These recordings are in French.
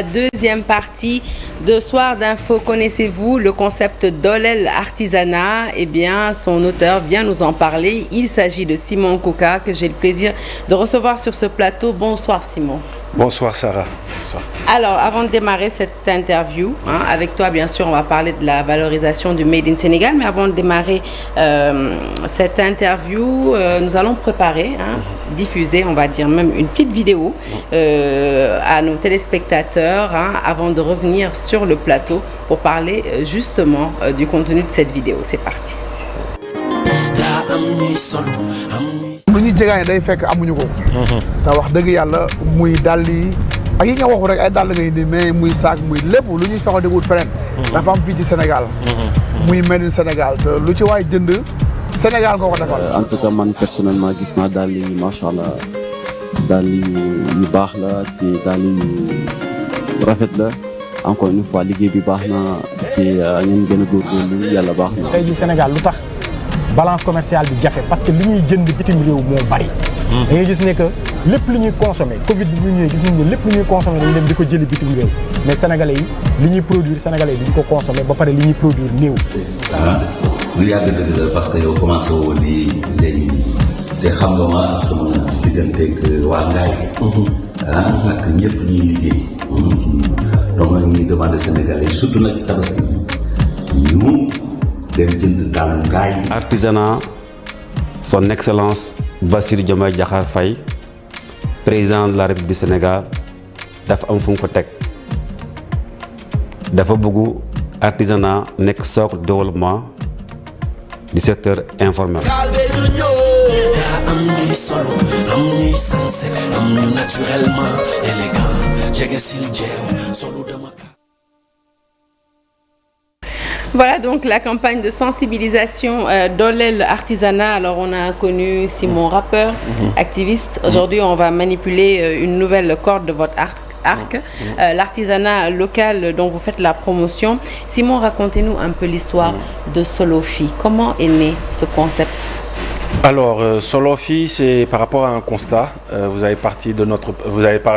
Deuxième partie de Soir d'Info. Connaissez-vous le concept Dolel Artisanat? Eh bien, son auteur vient nous en parler. Il s'agit de Simon Kouka, que j'ai le plaisir de recevoir sur ce plateau. Bonsoir Simon. Bonsoir Sarah. Bonsoir. Alors, avant de démarrer cette interview, avec toi, bien sûr, on va parler de la valorisation du Made in Sénégal. Mais avant de démarrer cette interview, nous allons préparer, diffuser, on va dire même une petite vidéo à nos téléspectateurs avant de revenir sur le plateau pour parler justement du contenu de cette vidéo. C'est parti. lu ñu jegaane day fekk amuñu ko te wax dëgg yàlla muy dàll yi ak yi nga waxu rek ay dàll ngay indi mais muy saak muy lépp lu ñuy soxla di wut feneen dafa am fii ci Sénégal muy made in Sénégal te lu ci waay jënd Sénégal nga ko defal. En tout cas man personnellement gis naa dàll yi macha allah dàll yu baax la te dàll yu rafet la encore une fois liggéey bi baax na te ñun gën a góorgóorlu yàlla baax na. tey jii Sénégal lu tax balance commerciale bi jafe parce que li ñuy jënd bitim réew moo bari. da ngay gis ne que lépp lu ñuy consommé Covid bi ñu ñëwee gis nañ ne lépp lu ñuy consommé dañu dem di ko jëli bitim réew mais sénégalais yi li ñuy produire sénégalais yi duñ ko consommé ba pare li ñuy produire néew. lu yàgg dëgg la parce que yow commencé woo lii léegi te xam nga ma ak sama digganteeg waa Ngaye. ak ñëpp ñuy liggéey. donc nag ñuy demandé sénégalais yi surtout nag ci tabaski ñu. Artisanat, son excellence Bassirou Diomaye Diakhar Faye président de la République du Sénégal dafa am fu mu ko teg dafa bëgg artisanat nekk socle de développement du secteur informel. Voilà donc la campagne de sensibilisation Dolel Artisanat. Alors on a connu Simon, rappeur, activiste. Aujourd'hui on va manipuler une nouvelle corde de votre arc, l'artisanat local dont vous faites la promotion. Simon, racontez-nous un peu l'histoire de Solofi. Comment est né ce concept? Alors, Solofi, c'est par rapport à un constat. Vous avez parlé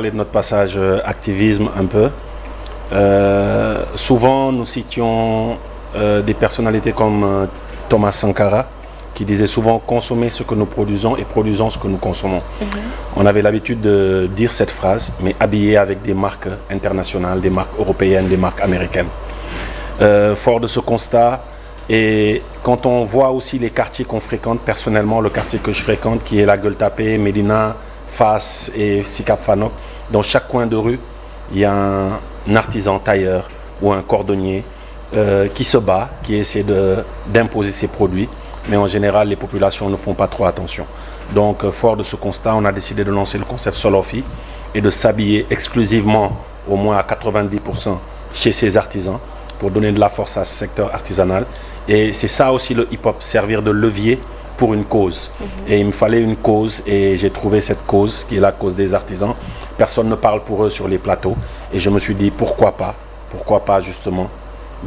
de notre passage activisme un peu. Souvent nous citions des personnalités comme Thomas Sankara qui disait souvent consommer ce que nous produisons et produisons ce que nous consommons. On avait l'habitude de dire cette phrase, mais habillée avec des marques internationales, des marques européennes, des marques américaines. Fort de ce constat, et quand on voit aussi les quartiers qu'on fréquente, personnellement le quartier que je fréquente qui est la Gueule Tapée, Médina, Fass et Sicap Fanok, dans chaque coin de rue il y a un artisan tailleur ou un cordonnier qui se bat, qui essaie d'imposer ses produits, mais en général les populations ne font pas trop attention. Donc fort de ce constat, on a décidé de lancer le concept Solofi et de s'habiller exclusivement au moins à 90% chez ces artisans pour donner de la force à ce secteur artisanal. Et c'est ça aussi le hip-hop, servir de levier pour une cause. Et il me fallait une cause et j'ai trouvé cette cause qui est la cause des artisans. Personne ne parle pour eux sur les plateaux et je me suis dit pourquoi pas justement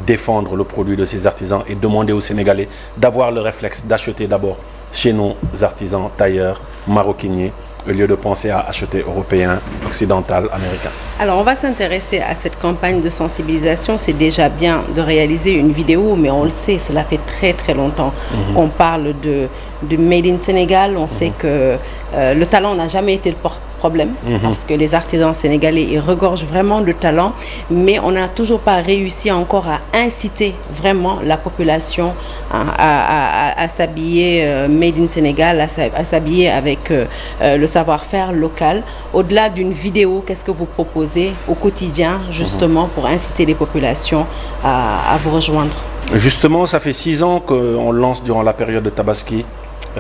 défendre le produit de ces artisans et demander aux Sénégalais d'avoir le réflexe d'acheter d'abord chez nos artisans, tailleurs, maroquiniers, au lieu de penser à acheter européen, occidental, américain. Alors on va s'intéresser à cette campagne de sensibilisation. C'est déjà bien de réaliser une vidéo, mais on le sait, cela fait très très longtemps qu'on parle de Made in Sénégal. On sait que le talent n'a jamais été le problème parce que les artisans sénégalais ils regorgent vraiment de talent, mais on n'a toujours pas réussi encore à inciter vraiment la population à s'habiller Made in Sénégal, à s'habiller avec le savoir-faire local. Au-delà d'une vidéo, qu'est-ce que vous proposez au quotidien justement pour inciter les populations à vous rejoindre? Justement, ça fait 6 ans qu'on lance durant la période de Tabaski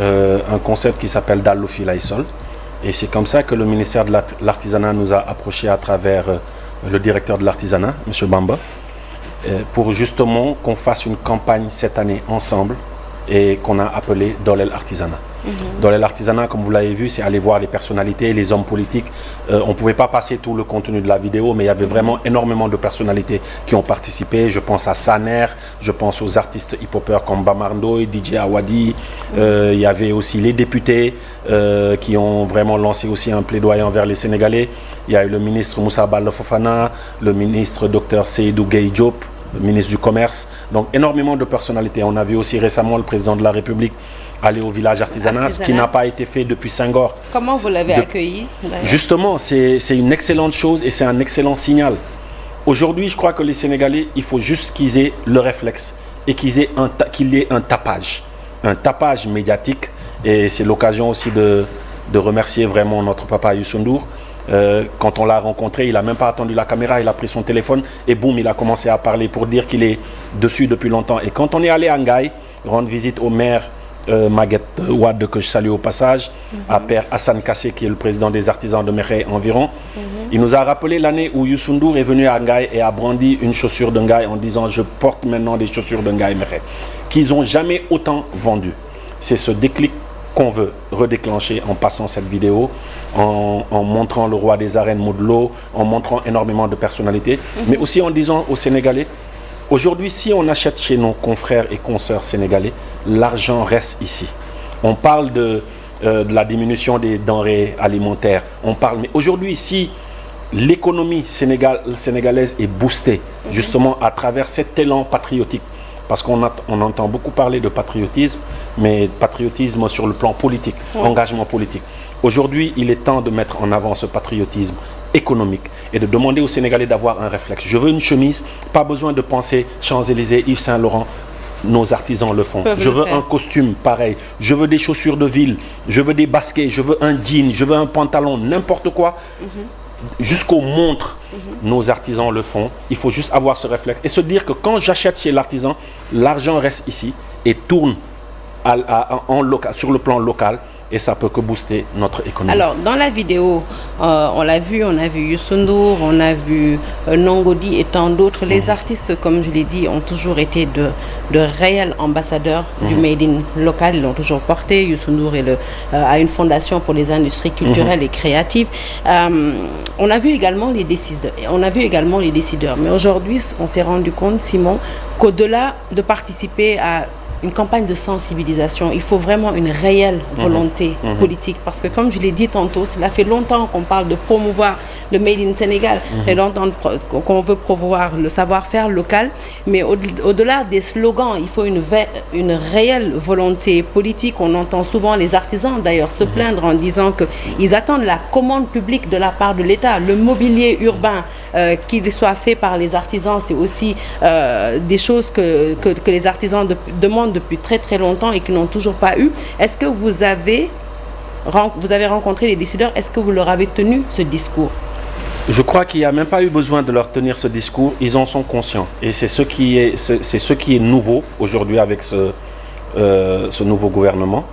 un concept qui s'appelle Dallu Fi Lay Sol. Et c'est comme ça que le ministère de l'Artisanat nous a approchés à travers le directeur de l'artisanat, M. Bamba, pour justement qu'on fasse une campagne cette année ensemble et qu'on a appelé Dolel Artisanat. Dolel Artisanat, comme vous l'avez vu, c'est aller voir les personnalités, les hommes politiques. On ne pouvait pas passer tout le contenu de la vidéo, mais il y avait vraiment énormément de personnalités qui ont participé. Je pense à Saner, je pense aux artistes hip-hopers comme Bamarndoy, DJ Awadi. Il y avait aussi les députés qui ont vraiment lancé aussi un plaidoyer envers les Sénégalais. Il y a eu le ministre Moussa Balla Fofana, le ministre Dr Seydou Gueye Diop, le ministre du Commerce. Donc énormément de personnalités. On a vu aussi récemment le président de la République aller au village artisanat, ce qui n'a pas été fait depuis Senghor. Comment vous l'avez accueilli? Justement, c'est une excellente chose et c'est un excellent signal. Aujourd'hui, je crois que les Sénégalais, il faut juste qu'ils aient le réflexe et qu'il y ait un tapage médiatique. Et c'est l'occasion aussi de remercier vraiment notre papa Youssou Ndour. Quand on l'a rencontré, il n'a même pas attendu la caméra, il a pris son téléphone et boum, il a commencé à parler pour dire qu'il est dessus depuis longtemps. Et quand on est allé à Ngaye, rendre visite au maire Maguette Wade, que je salue au passage, à Père Hassan Kassé, qui est le président des artisans de Mekhe environ, il nous a rappelé l'année où Youssou Ndour est venu à Ngaye et a brandi une chaussure de Ngaye en disant « Je porte maintenant des chaussures de Ngaye Mekhe », qu'ils n'ont jamais autant vendu. C'est ce déclic qu'on veut redéclencher en passant cette vidéo, en montrant le roi des arènes Modlo, en montrant énormément de personnalités, mais aussi en disant aux Sénégalais, aujourd'hui, si on achète chez nos confrères et consoeurs sénégalais, l'argent reste ici. On parle de la diminution des denrées alimentaires, on parle, mais aujourd'hui, si l'économie sénégalaise est boostée, justement à travers cet élan patriotique, parce qu'on entend beaucoup parler de patriotisme, mais patriotisme sur le plan politique, engagement politique. Aujourd'hui, il est temps de mettre en avant ce patriotisme économique et de demander aux Sénégalais d'avoir un réflexe. Je veux une chemise, pas besoin de penser Champs-Élysées, Yves Saint-Laurent. Nos artisans le font. Je veux un costume pareil, je veux des chaussures de ville, je veux des baskets, je veux un jean, je veux un pantalon, n'importe quoi. Jusqu'aux montres, nos artisans le font. Il faut juste avoir ce réflexe et se dire que quand j'achète chez l'artisan, l'argent reste ici et tourne sur le plan local. Et ça peut que booster notre économie. Alors, dans la vidéo, on l'a vu, on a vu Youssou Ndour, on a vu Nongodi et tant d'autres. Les artistes, comme je l'ai dit, ont toujours été de réels ambassadeurs du Made in local. Ils l'ont toujours porté. Youssou Ndour a une fondation pour les industries culturelles et créatives. On a vu également les décideurs. Mais aujourd'hui, on s'est rendu compte, Simon, qu'au-delà de participer à une campagne de sensibilisation, il faut vraiment une réelle volonté politique, parce que comme je l'ai dit tantôt, cela fait longtemps qu'on parle de promouvoir le Made in Sénégal, et longtemps qu'on veut promouvoir le savoir-faire local, mais au-delà des slogans, il faut une réelle volonté politique. On entend souvent les artisans d'ailleurs se plaindre en disant qu'ils attendent la commande publique de la part de l'État. Le mobilier urbain, qu'il soit fait par les artisans, c'est aussi des choses que les artisans demandent depuis très très longtemps et qui n'ont toujours pas eu. Est-ce que vous avez rencontré les décideurs? Est-ce que vous leur avez tenu ce discours? Je crois qu'il n'y a même pas eu besoin de leur tenir ce discours. Ils en sont conscients. Et c'est ce qui est nouveau aujourd'hui avec ce nouveau gouvernement.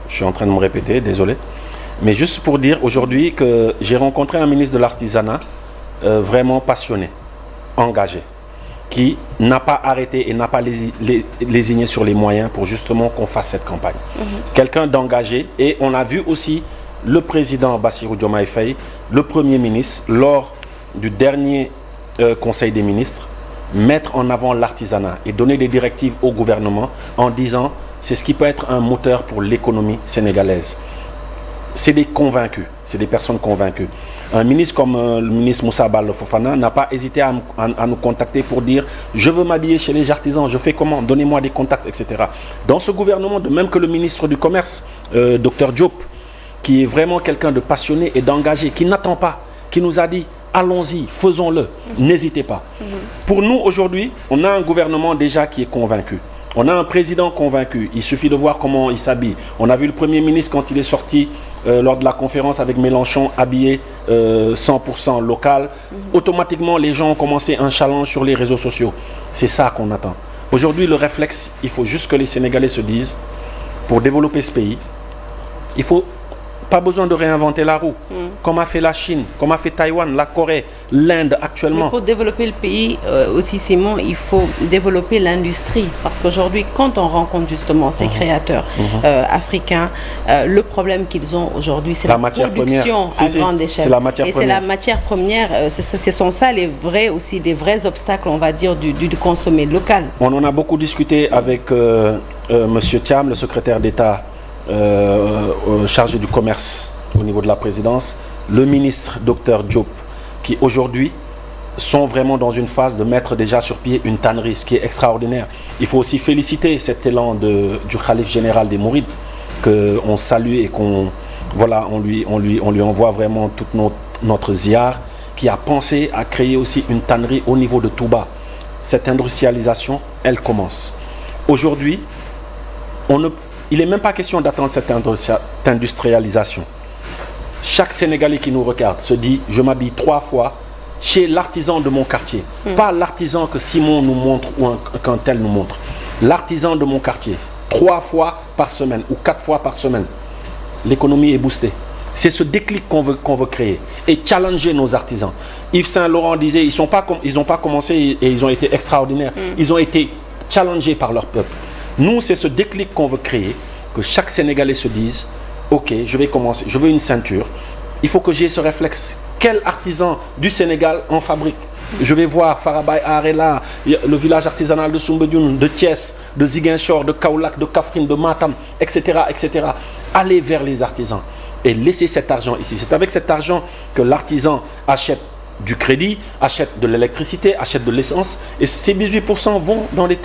Je suis en train de me répéter, désolé. Mais juste pour dire aujourd'hui que j'ai rencontré un ministre de l'Artisanat vraiment passionné, engagé, qui n'a pas arrêté et n'a pas lésigné sur les moyens pour justement qu'on fasse cette campagne. Quelqu'un d'engagé. Et on a vu aussi le président Bassirou Diomaye Faye, le Premier ministre, lors du dernier Conseil des ministres, mettre en avant l'artisanat et donner des directives au gouvernement en disant c'est ce qui peut être un moteur pour l'économie sénégalaise. C'est des convaincus, c'est des personnes convaincues. Un ministre comme le ministre Moussa Balla Fofana n'a pas hésité à nous contacter pour dire « Je veux m'habiller chez les artisans, je fais comment? Donnez-moi des contacts, etc. » Dans ce gouvernement, de même que le ministre du Commerce, Dr Diop, qui est vraiment quelqu'un de passionné et d'engagé, qui n'attend pas, qui nous a dit « Allons-y, faisons-le, n'hésitez pas. » Pour nous, aujourd'hui, on a un gouvernement déjà qui est convaincu. On a un président convaincu, il suffit de voir comment il s'habille. On a vu le Premier ministre quand il est sorti lors de la conférence avec Mélenchon, habillé 100% local. Automatiquement, les gens ont commencé un challenge sur les réseaux sociaux. C'est ça qu'on attend. Aujourd'hui, le réflexe, il faut juste que les Sénégalais se disent, pour développer ce pays, il faut Pas besoin de réinventer la roue. Comme a fait la Chine, comme a fait Taïwan, la Corée, l'Inde actuellement. Mais pour développer le pays aussi, Simon, il faut développer l'industrie. Parce qu'aujourd'hui, quand on rencontre justement ces créateurs africains, le problème qu'ils ont aujourd'hui, c'est la production à grande échelle. C'est la matière et première. c'est la matière première. Ce sont ça les vrais obstacles, on va dire, du consommer local. On en a beaucoup discuté avec Monsieur Thiam, le secrétaire d'État chargé du commerce au niveau de la présidence, le ministre Dr Diop, qui aujourd'hui sont vraiment dans une phase de mettre déjà sur pied une tannerie, ce qui est extraordinaire. Il faut aussi féliciter cet élan du Khalife général des Mourides, qu'on salue et qu'on lui envoie vraiment toute notre ziar, qui a pensé à créer aussi une tannerie au niveau de Touba. Cette industrialisation, elle commence. Aujourd'hui, il n'est même pas question d'attendre cette industrialisation. Chaque Sénégalais qui nous regarde se dit, je m'habille 3 fois chez l'artisan de mon quartier. Pas l'artisan que Simon nous montre ou qu'un tel nous montre. L'artisan de mon quartier. 3 fois par semaine ou 4 fois par semaine. L'économie est boostée. C'est ce déclic qu'on veut créer et challenger nos artisans. Yves Saint-Laurent disait, ils n'ont pas commencé et ils ont été extraordinaires. Ils ont été challengés par leur peuple. Nous, c'est ce déclic qu'on veut créer, que chaque Sénégalais se dise, ok, je vais commencer, je veux une ceinture. Il faut que j'ai ce réflexe. Quel artisan du Sénégal en fabrique? Je vais voir Farabay Arela, le village artisanal de Soumbédioune, de Thiès, de Ziguinchor, de Kaolack, de Kaffrine, de Matam, etc., etc. Allez vers les artisans et laissez cet argent ici. C'est avec cet argent que l'artisan achète du crédit, achète de l'électricité, achète de l'essence, et ces 18% vont dans les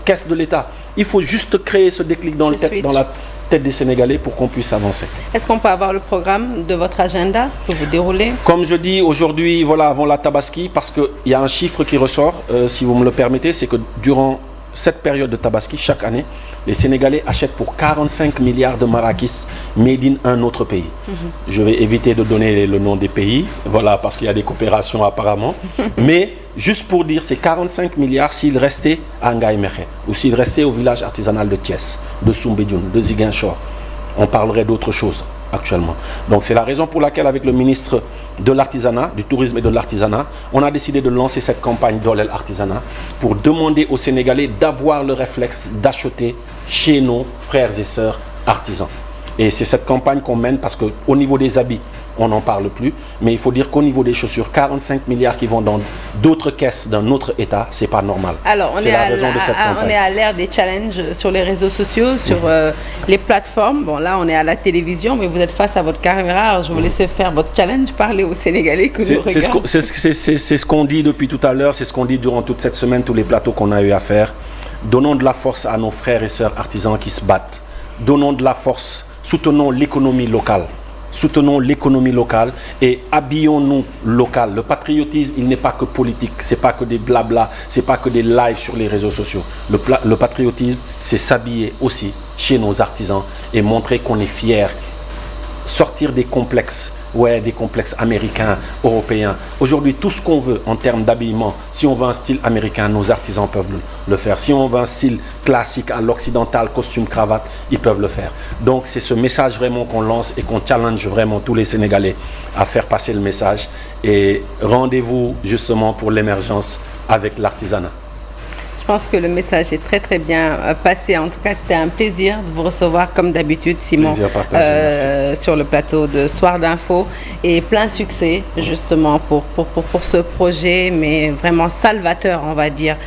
caisses de l'État. Il faut juste créer ce déclic dans la tête des Sénégalais pour qu'on puisse avancer. Est-ce qu'on peut avoir le programme de votre agenda que vous déroulez? Comme je dis aujourd'hui, voilà, avant la Tabaski, parce qu'il y a un chiffre qui ressort, si vous me le permettez, c'est que durant cette période de Tabaski, chaque année, les Sénégalais achètent pour 45 milliards de marakis made in un autre pays. Je vais éviter de donner le nom des pays, voilà, parce qu'il y a des coopérations apparemment. Mais juste pour dire, c'est 45 milliards s'ils restaient à Ngaye Mékhé ou s'ils restaient au village artisanal de Thiès, de Soumbédioune, de Ziguinchor. On parlerait d'autre chose actuellement. Donc c'est la raison pour laquelle, avec le ministre de l'artisanat, du tourisme et de l'artisanat, on a décidé de lancer cette campagne Dolel Artisanat pour demander aux Sénégalais d'avoir le réflexe d'acheter chez nos frères et sœurs artisans. Et c'est cette campagne qu'on mène parce qu'au niveau des habits, on n'en parle plus, mais il faut dire qu'au niveau des chaussures, 45 milliards qui vont dans d'autres caisses d'un autre État, c'est pas normal. Alors, on est à l'ère des challenges sur les réseaux sociaux, sur les plateformes. Bon, là, on est à la télévision, mais vous êtes face à votre caméra. Alors, je vous laisse faire votre challenge, parler aux Sénégalais que nous regardent. C'est ce qu'on dit depuis tout à l'heure, c'est ce qu'on dit durant toute cette semaine, tous les plateaux qu'on a eu à faire. Donnons de la force à nos frères et sœurs artisans qui se battent. Donnons de la force, soutenons l'économie locale. Soutenons l'économie locale et habillons-nous local. Le patriotisme, il n'est pas que politique, c'est pas que des blabla, c'est pas que des lives sur les réseaux sociaux. Le patriotisme, c'est s'habiller aussi chez nos artisans et montrer qu'on est fier. Sortir des complexes, des complexes américains, européens. Aujourd'hui, tout ce qu'on veut en termes d'habillement, si on veut un style américain, nos artisans peuvent le faire. Si on veut un style classique, à l'occidental, costume, cravate, ils peuvent le faire. Donc, c'est ce message vraiment qu'on lance et qu'on challenge vraiment tous les Sénégalais à faire passer le message. Et rendez-vous justement pour l'émergence avec l'artisanat. Je pense que le message est très très bien passé. En tout cas, c'était un plaisir de vous recevoir comme d'habitude, Simon, sur le plateau de Soir d'Info. Et plein succès justement pour ce projet, mais vraiment salvateur, on va dire,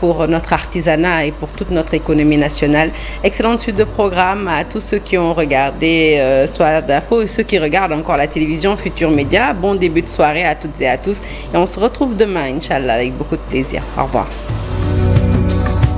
pour notre artisanat et pour toute notre économie nationale. Excellente suite de programme à tous ceux qui ont regardé Soir d'Info et ceux qui regardent encore la télévision Futur Média. Bon début de soirée à toutes et à tous. Et on se retrouve demain, Inch'Allah, avec beaucoup de plaisir. Au revoir.